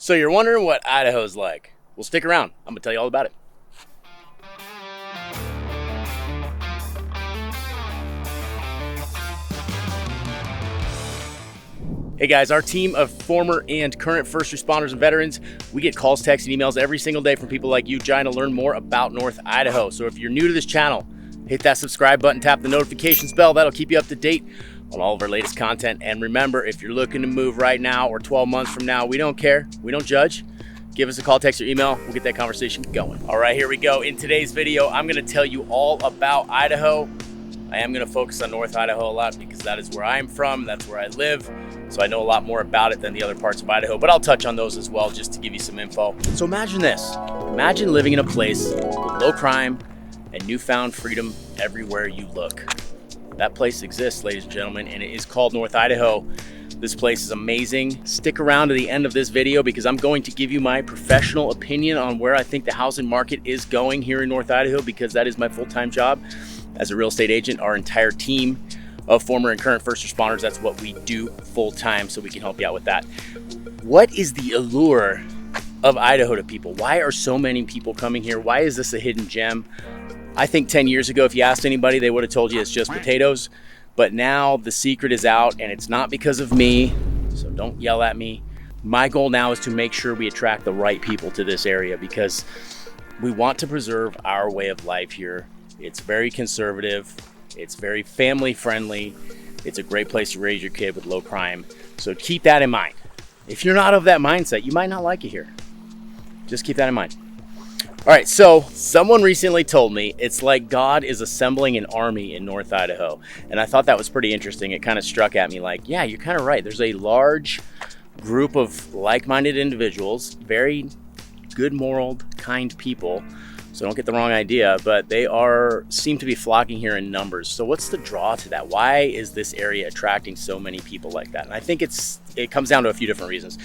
So you're wondering what Idaho's like? Well, stick around. I'm gonna tell you all about it. Hey guys, our team of former and current first responders and veterans, we get calls, texts, and emails every single day from people like you trying to learn more about North Idaho. So if you're new to this channel, hit that subscribe button, tap the notifications bell. That'll keep you up to date on all of our latest content. And remember, if you're looking to move right now or 12 months from now, we don't care. We don't judge. Give us a call, text, or email. We'll get that conversation going. All right, here we go. In today's video, I'm gonna tell you all about Idaho. I am gonna focus on North Idaho a lot because that is where I'm from, that's where I live. So I know a lot more about it than the other parts of Idaho, but I'll touch on those as well just to give you some info. So imagine this. Imagine living in a place with low crime and newfound freedom everywhere you look. That place exists, ladies and gentlemen, and it is called North Idaho. This place is amazing. Stick around to the end of this video because I'm going to give you my professional opinion on where I think the housing market is going here in North Idaho, because that is my full-time job as a real estate agent. Our entire team of former and current first responders, that's what we do full-time, so we can help you out with that. What is the allure of Idaho to people? Why are so many people coming here? Why is this a hidden gem? I think 10 years ago, if you asked anybody, they would have told you it's just potatoes. But now the secret is out, and it's not because of me, so don't yell at me. My goal now is to make sure we attract the right people to this area because we want to preserve our way of life here. It's very conservative. It's very family friendly. It's a great place to raise your kid with low crime. So keep that in mind. If you're not of that mindset, you might not like it here. Just keep that in mind. All right, so someone recently told me it's like God is assembling an army in North Idaho. And I thought that was pretty interesting. It kind of struck at me like, yeah, you're kind of right. There's a large group of like-minded individuals, very good, moral, kind people. So don't get the wrong idea, but they seem to be flocking here in numbers. So what's the draw to that? Why is this area attracting so many people like that? And I think it comes down to a few different reasons.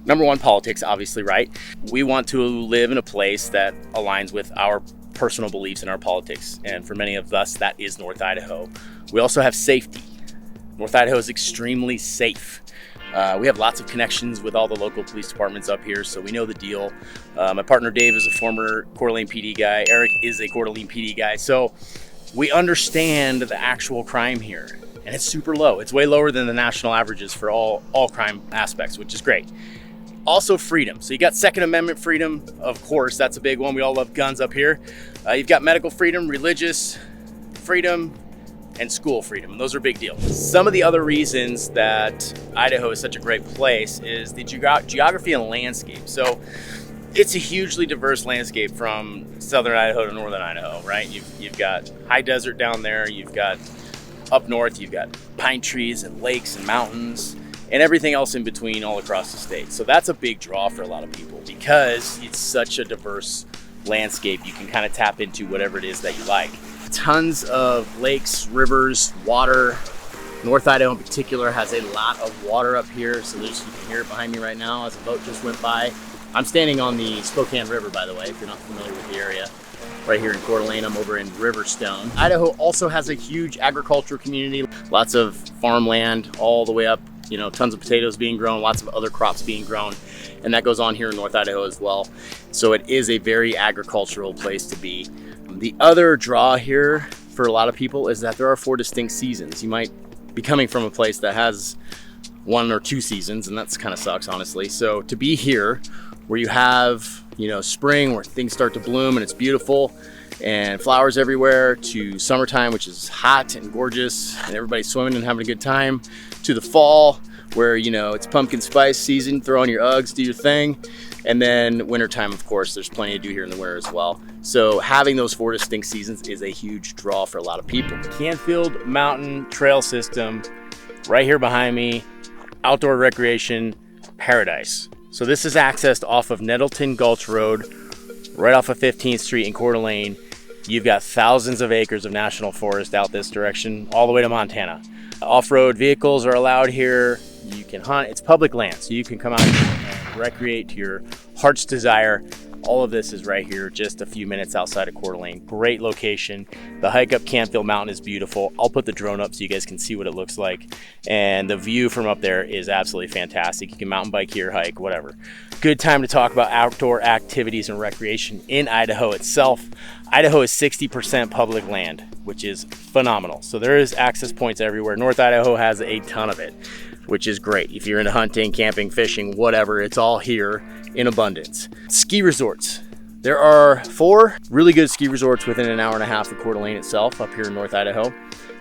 Number one, politics, obviously, right? We want to live in a place that aligns with our personal beliefs and our politics. And for many of us, that is North Idaho. We also have safety. North Idaho is extremely safe. We have lots of connections with all the local police departments up here, so we know the deal. My partner Dave is a former Coeur d'Alene PD guy. Eric is a Coeur d'Alene PD guy. So we understand the actual crime here, and it's super low. It's way lower than the national averages for all crime aspects, which is great. Also freedom. So you got Second Amendment freedom, of course, that's a big one. We all love guns up here. You've got medical freedom, religious freedom, and school freedom, and those are big deals. Some of the other reasons that Idaho is such a great place is the geography and landscape. So it's a hugely diverse landscape from southern Idaho to northern Idaho, right? You've got high desert down there, you've got up north, you've got pine trees and lakes and mountains and everything else in between all across the state. So that's a big draw for a lot of people because it's such a diverse landscape. You can kind of tap into whatever it is that you like. Tons of lakes, rivers, water. North Idaho in particular has a lot of water up here. So you can hear it behind me right now as a boat just went by. I'm standing on the Spokane River, by the way, if you're not familiar with the area. Right here in Coeur d'Alene, I'm over in Riverstone. Idaho also has a huge agricultural community. Lots of farmland all the way up, tons of potatoes being grown, lots of other crops being grown. And that goes on here in North Idaho as well. So it is a very agricultural place to be. The other draw here for a lot of people is that there are 4 distinct seasons. You might be coming from a place that has 1 or 2 seasons, and that's kind of sucks, honestly. So to be here where you have, spring where things start to bloom and it's beautiful and flowers everywhere, to summertime, which is hot and gorgeous and everybody's swimming and having a good time, to the fall where, it's pumpkin spice season, throw on your Uggs, do your thing. And then wintertime, of course, there's plenty to do here in the winter as well. So having those 4 distinct seasons is a huge draw for a lot of people. Canfield Mountain Trail System, right here behind me, outdoor recreation paradise. So this is accessed off of Nettleton Gulch Road, right off of 15th Street in Coeur d'Alene. You've got thousands of acres of national forest out this direction, all the way to Montana. Off-road vehicles are allowed here. You can hunt. It's public land, so you can come out and recreate to your heart's desire. All of this is right here, just a few minutes outside of Coeur d'Alene. Great location. The hike up Canfield Mountain is beautiful. I'll put the drone up so you guys can see what it looks like. And the view from up there is absolutely fantastic. You can mountain bike here, hike, whatever. good time to talk about outdoor activities and recreation in Idaho itself. Idaho is 60% public land, which is phenomenal. So there is access points everywhere. North Idaho has a ton of it, which is great. If you're into hunting, camping, fishing, whatever, it's all here in abundance. Ski resorts. There are 4 really good ski resorts within an hour and a half of Coeur d'Alene itself up here in North Idaho.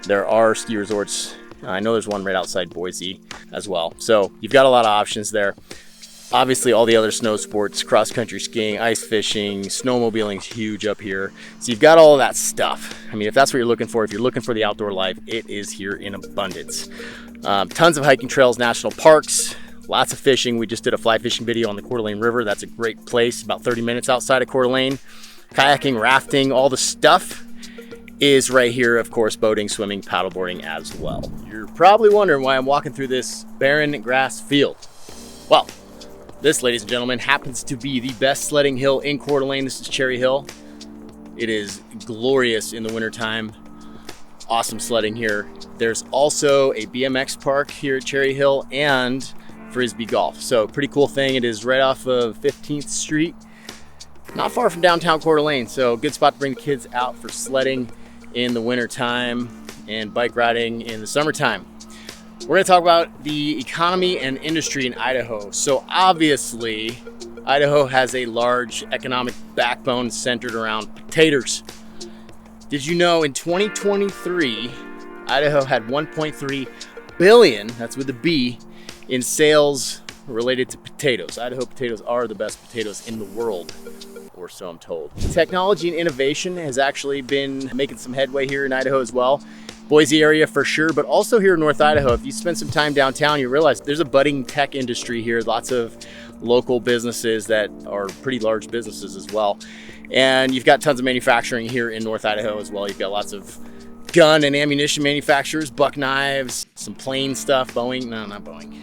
There are ski resorts. I know there's one right outside Boise as well. So you've got a lot of options there. Obviously, all the other snow sports, cross-country skiing, ice fishing, snowmobiling's huge up here. So you've got all of that stuff. I mean, if that's what you're looking for, if you're looking for the outdoor life, it is here in abundance. Tons of hiking trails, national parks, lots of fishing. We just did a fly fishing video on the Coeur d'Alene River. That's a great place, about 30 minutes outside of Coeur d'Alene. Kayaking, rafting, all the stuff is right here. Of course, boating, swimming, paddleboarding as well. You're probably wondering why I'm walking through this barren grass field. Well, this, ladies and gentlemen, happens to be the best sledding hill in Coeur d'Alene. This is Cherry Hill. It is glorious in the wintertime. Awesome sledding here. There's also a BMX park here at Cherry Hill and Frisbee golf. So pretty cool thing. It is right off of 15th Street, not far from downtown Coeur d'Alene. So good spot to bring the kids out for sledding in the wintertime and bike riding in the summertime. We're going to talk about the economy and industry in Idaho. So obviously, Idaho has a large economic backbone centered around potatoes. Did you know in 2023, Idaho had 1.3 billion, that's with a B, in sales related to potatoes. Idaho potatoes are the best potatoes in the world, or so I'm told. Technology and innovation has actually been making some headway here in Idaho as well. Boise area for sure, but also here in North Idaho. If you spend some time downtown, you realize there's a budding tech industry here. Lots of local businesses that are pretty large businesses as well. And you've got tons of manufacturing here in North Idaho as well. You've got lots of gun and ammunition manufacturers, buck knives, some plane stuff, Boeing, no, not Boeing.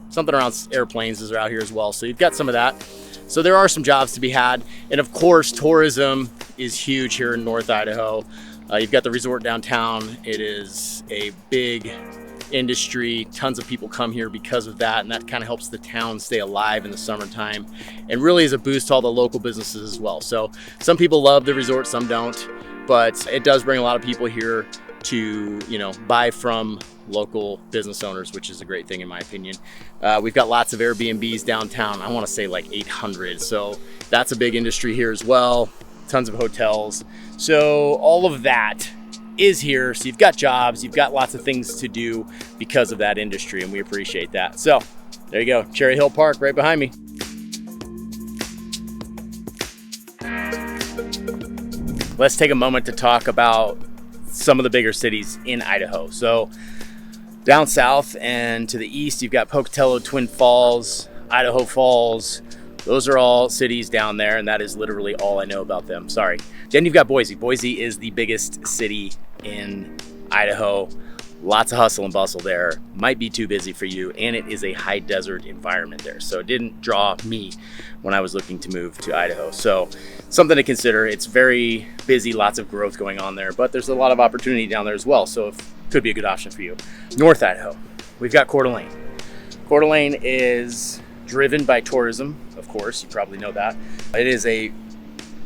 Something around airplanes is out here as well. So you've got some of that. So there are some jobs to be had. And of course, tourism is huge here in North Idaho. You've got the resort downtown. It is a big industry. Tons of people come here because of that, and that kind of helps the town stay alive in the summertime and really is a boost to all the local businesses as well. So some people love the resort, some don't, but it does bring a lot of people here to, buy from local business owners, which is a great thing in my opinion. We've got lots of Airbnbs downtown. I want to say like 800. So that's a big industry here as well. Tons of hotels. So all of that is here. So you've got jobs, you've got lots of things to do because of that industry, and we appreciate that. So there you go, Cherry Hill Park right behind me. Let's take a moment to talk about some of the bigger cities in Idaho. So down south and to the east, you've got Pocatello, Twin Falls, Idaho Falls. Those are all cities down there, and that is literally all I know about them. Sorry. Then you've got Boise. Boise is the biggest city in Idaho. Lots of hustle and bustle there. Might be too busy for you, and it is a high desert environment there. So it didn't draw me when I was looking to move to Idaho. So something to consider. It's very busy, lots of growth going on there, but there's a lot of opportunity down there as well. So it could be a good option for you. North Idaho, we've got Coeur d'Alene. Coeur d'Alene is driven by tourism, of course, you probably know that. It is a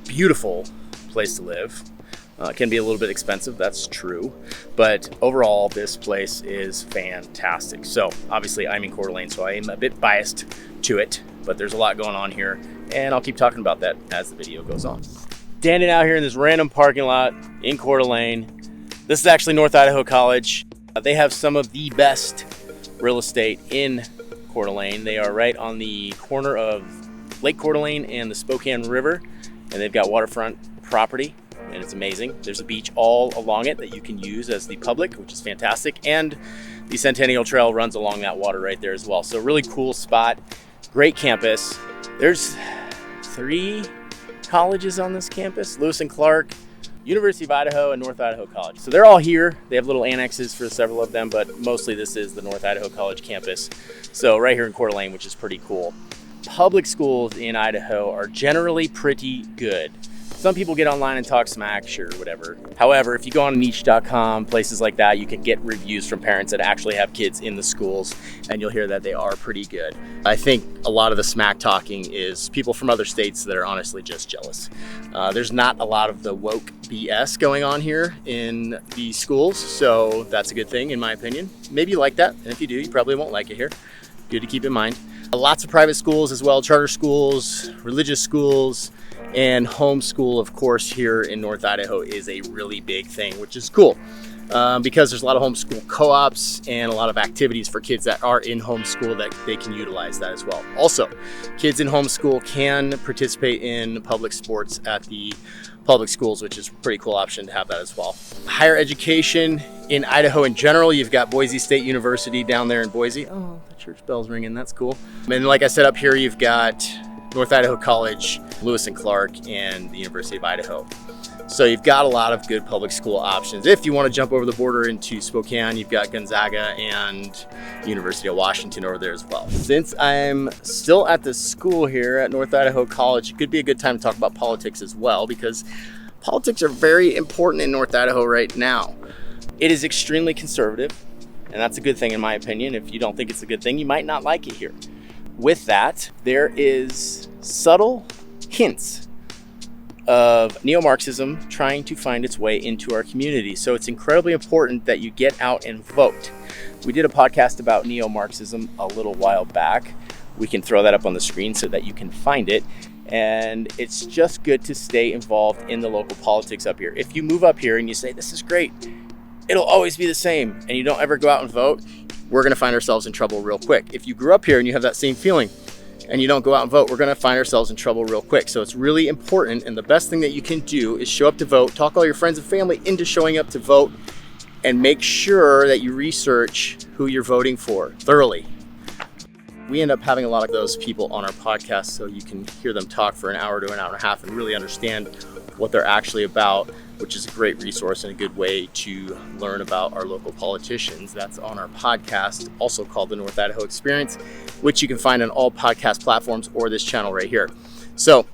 beautiful place to live. It can be a little bit expensive, that's true, but overall this place is fantastic. So obviously I'm in Coeur d'Alene, so I am a bit biased to it, but there's a lot going on here, and I'll keep talking about that as the video goes on. Standing out here in this random parking lot in Coeur d'Alene. This is actually North Idaho College. They have some of the best real estate in Coeur d'Alene. They are right on the corner of Lake Coeur d'Alene and the Spokane River, and they've got waterfront property, and it's amazing. There's a beach all along it that you can use as the public, which is fantastic, and the Centennial Trail runs along that water right there as well. So really cool spot, great campus. There's 3 colleges on this campus: Lewis and Clark, University of Idaho, and North Idaho College. So they're all here. They have little annexes for several of them, but mostly this is the North Idaho College campus. So right here in Coeur d'Alene, which is pretty cool. Public schools in Idaho are generally pretty good. Some people get online and talk smack, sure, whatever. However, if you go on niche.com, places like that, you can get reviews from parents that actually have kids in the schools, and you'll hear that they are pretty good. I think a lot of the smack talking is people from other states that are honestly just jealous. There's not a lot of the woke BS going on here in the schools, so that's a good thing in my opinion. Maybe you like that, and if you do, you probably won't like it here. Good to keep in mind. Lots of private schools as well, charter schools, religious schools, and homeschool, of course, here in North Idaho is a really big thing, which is cool because there's a lot of homeschool co-ops and a lot of activities for kids that are in homeschool that they can utilize that as well. Also, kids in homeschool can participate in public sports at the public schools, which is a pretty cool option to have that as well. Higher education in Idaho in general, you've got Boise State University down there in Boise. Oh, the church bell's ringing, that's cool. And like I said, up here, you've got North Idaho College, Lewis and Clark, and the University of Idaho. So you've got a lot of good public school options. If you want to jump over the border into Spokane, you've got Gonzaga and University of Washington over there as well. Since I'm still at the school here at North Idaho College, it could be a good time to talk about politics as well, because politics are very important in North Idaho right now. It is extremely conservative, and that's a good thing in my opinion. If you don't think it's a good thing, you might not like it here. With that, there is subtle hints of neo-Marxism trying to find its way into our community. So it's incredibly important that you get out and vote. We did a podcast about neo-Marxism a little while back. We can throw that up on the screen so that you can find it. And it's just good to stay involved in the local politics up here. If you move up here and you say, this is great, it'll always be the same, and you don't ever go out and vote, we're gonna find ourselves in trouble real quick. If you grew up here and you have that same feeling and you don't go out and vote, we're gonna find ourselves in trouble real quick. So it's really important, and the best thing that you can do is show up to vote, talk all your friends and family into showing up to vote, and make sure that you research who you're voting for thoroughly. We end up having a lot of those people on our podcast, so you can hear them talk for an hour to an hour and a half and really understand what they're actually about, which is a great resource and a good way to learn about our local politicians. That's on our podcast, also called the North Idaho Experience, which you can find on all podcast platforms or this channel right here. So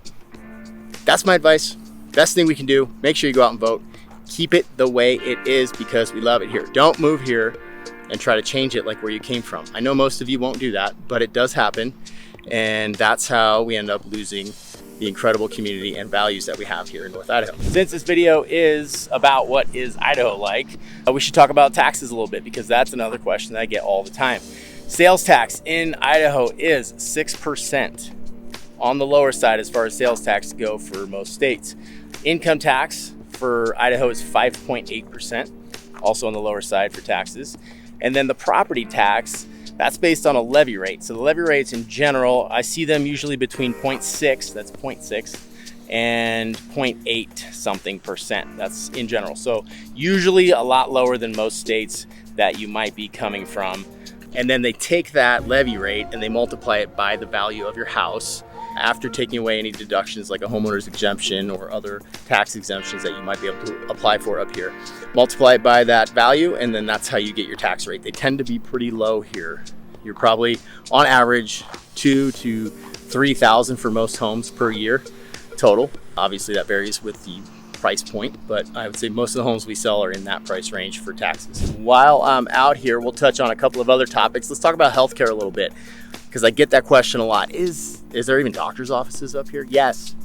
that's my advice. Best thing we can do, make sure you go out and vote. Keep it the way it is because we love it here. Don't move here and try to change it like where you came from. I know most of you won't do that, but it does happen. And that's how we end up losing the incredible community and values that we have here in North Idaho. Since this video is about what is Idaho like, we should talk about taxes a little bit because that's another question that I get all the time. Sales tax in Idaho is 6%, on the lower side as far as sales tax go for most states. Income tax for Idaho is 5.8%, also on the lower side for taxes. And then the property tax, that's based on a levy rate. So the levy rates in general, I see them usually between 0.6, that's 0.6, and 0.8 something percent. That's in general. So usually a lot lower than most states that you might be coming from. And then they take that levy rate and they multiply it by the value of your house after taking away any deductions like a homeowner's exemption or other tax exemptions that you might be able to apply for up here. Multiply it by that value, and then that's how you get your tax rate. They tend to be pretty low here. You're probably on average $2,000 to $3,000 for most homes per year total. Obviously that varies with the price point, but I would say most of the homes we sell are in that price range for taxes. While I'm out here, we'll touch on a couple of other topics. Let's talk about healthcare a little bit, because I get that question a lot. Is there even doctor's offices up here? Yes.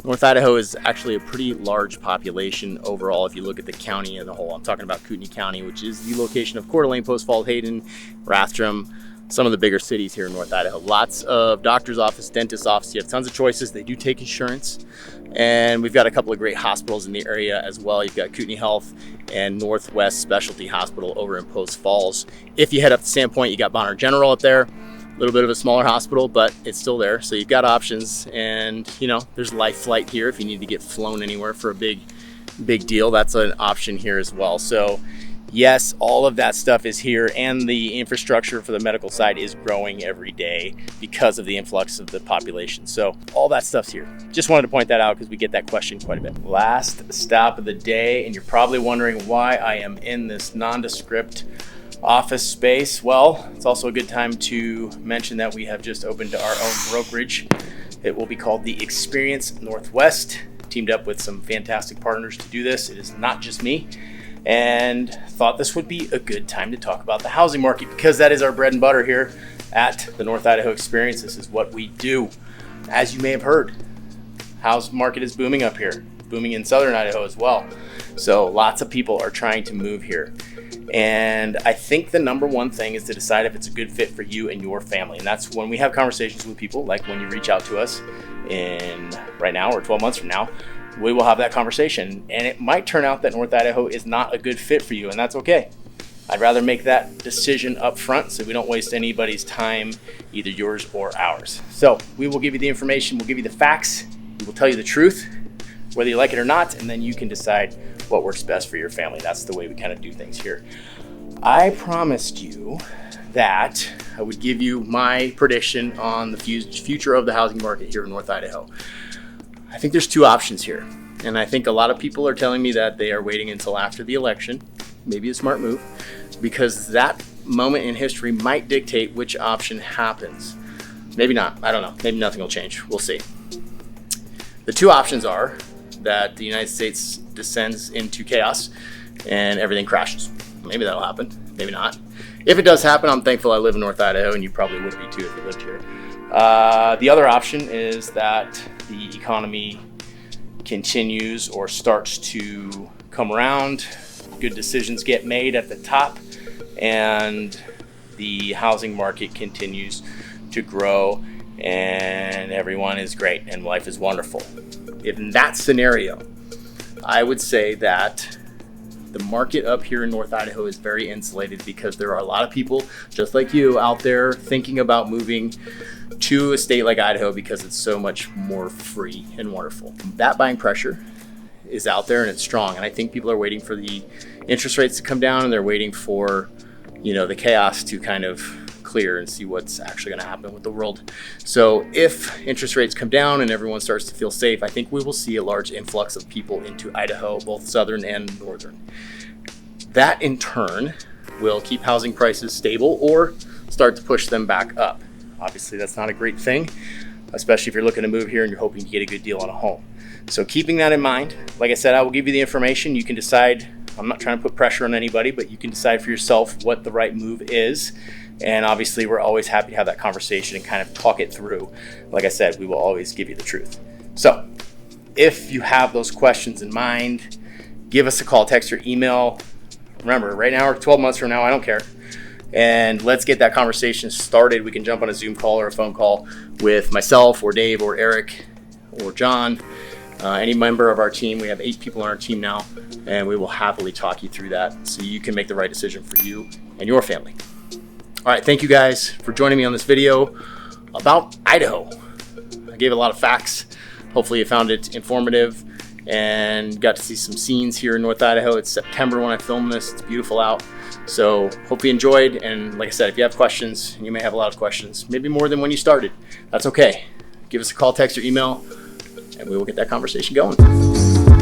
North Idaho is actually a pretty large population overall if you look at the county as a whole. I'm talking about Kootenai County, which is the location of Coeur d'Alene, Post Falls, Hayden, Rathdrum, some of the bigger cities here in North Idaho. Lots of doctor's office, dentist office. You have tons of choices. They do take insurance. And we've got a couple of great hospitals in the area as well. You've got Kootenai Health and Northwest Specialty Hospital over in Post Falls. If you head up to Sandpoint, you got Bonner General up there. A little bit of a smaller hospital, but it's still there. So you've got options, and you know, there's Life Flight here if you need to get flown anywhere for a big deal. That's an option here as well. So yes, all of that stuff is here, and the infrastructure for the medical side is growing every day because of the influx of the population. So all that stuff's here. Just wanted to point that out because we get that question quite a bit. Last stop of the day, and you're probably wondering why I am in this nondescript office space. Well, it's also a good time to mention that we have just opened our own brokerage. It will be called the Experience Northwest, We've teamed up with some fantastic partners to do this. It is not just me, and thought this would be a good time to talk about the housing market because that is our bread and butter here at the North Idaho Experience. This is what we do. As you may have heard, housing market is booming up here, booming in southern Idaho as well. So lots of people are trying to move here. And I think the number one thing is to decide if it's a good fit for you and your family. And that's when we have conversations with people, like when you reach out to us in right now or 12 months from now, we will have that conversation. And it might turn out that North Idaho is not a good fit for you, and that's okay. I'd rather make that decision up front so we don't waste anybody's time, either yours or ours. So we will give you the information, we'll give you the facts, we will tell you the truth, whether you like it or not, and then you can decide what works best for your family. That's the way we kind of do things here. I promised you that I would give you my prediction on the future of the housing market here in North Idaho. I think there's two options here. And I think a lot of people are telling me that they are waiting until after the election. Maybe a smart move, because that moment in history might dictate which option happens. Maybe not, I don't know. Maybe nothing will change, we'll see. The two options are that the United States descends into chaos and everything crashes. Maybe that'll happen, maybe not. If it does happen, I'm thankful I live in North Idaho, and you probably would be too if you lived here. The other option is that the economy continues or starts to come around, good decisions get made at the top, and the housing market continues to grow and everyone is great and life is wonderful. In that scenario, I would say that the market up here in North Idaho is very insulated because there are a lot of people just like you out there thinking about moving to a state like Idaho because it's so much more free and wonderful. That buying pressure is out there and it's strong, and I think people are waiting for the interest rates to come down, and they're waiting for, the chaos to kind of clear and see what's actually going to happen with the world. So if interest rates come down and everyone starts to feel safe, I think we will see a large influx of people into Idaho, both southern and northern. That in turn will keep housing prices stable or start to push them back up. Obviously, that's not a great thing, especially if you're looking to move here and you're hoping to get a good deal on a home. So keeping that in mind, like I said, I will give you the information. You can decide. I'm not trying to put pressure on anybody, but you can decide for yourself what the right move is. And obviously, we're always happy to have that conversation and kind of talk it through. Like I said, we will always give you the truth. So if you have those questions in mind, give us a call, text, or email. Remember, right now or 12 months from now, I don't care. And let's get that conversation started. We can jump on a Zoom call or a phone call with myself or Dave or Eric or John, any member of our team. We have 8 people on our team now, and we will happily talk you through that so you can make the right decision for you and your family. All right, thank you guys for joining me on this video about Idaho. I gave a lot of facts. Hopefully you found it informative and got to see some scenes here in North Idaho. It's September when I film this. It's beautiful out. So hope you enjoyed. And like I said, if you have questions, you may have a lot of questions, maybe more than when you started. That's okay. Give us a call, text, or email, and we will get that conversation going.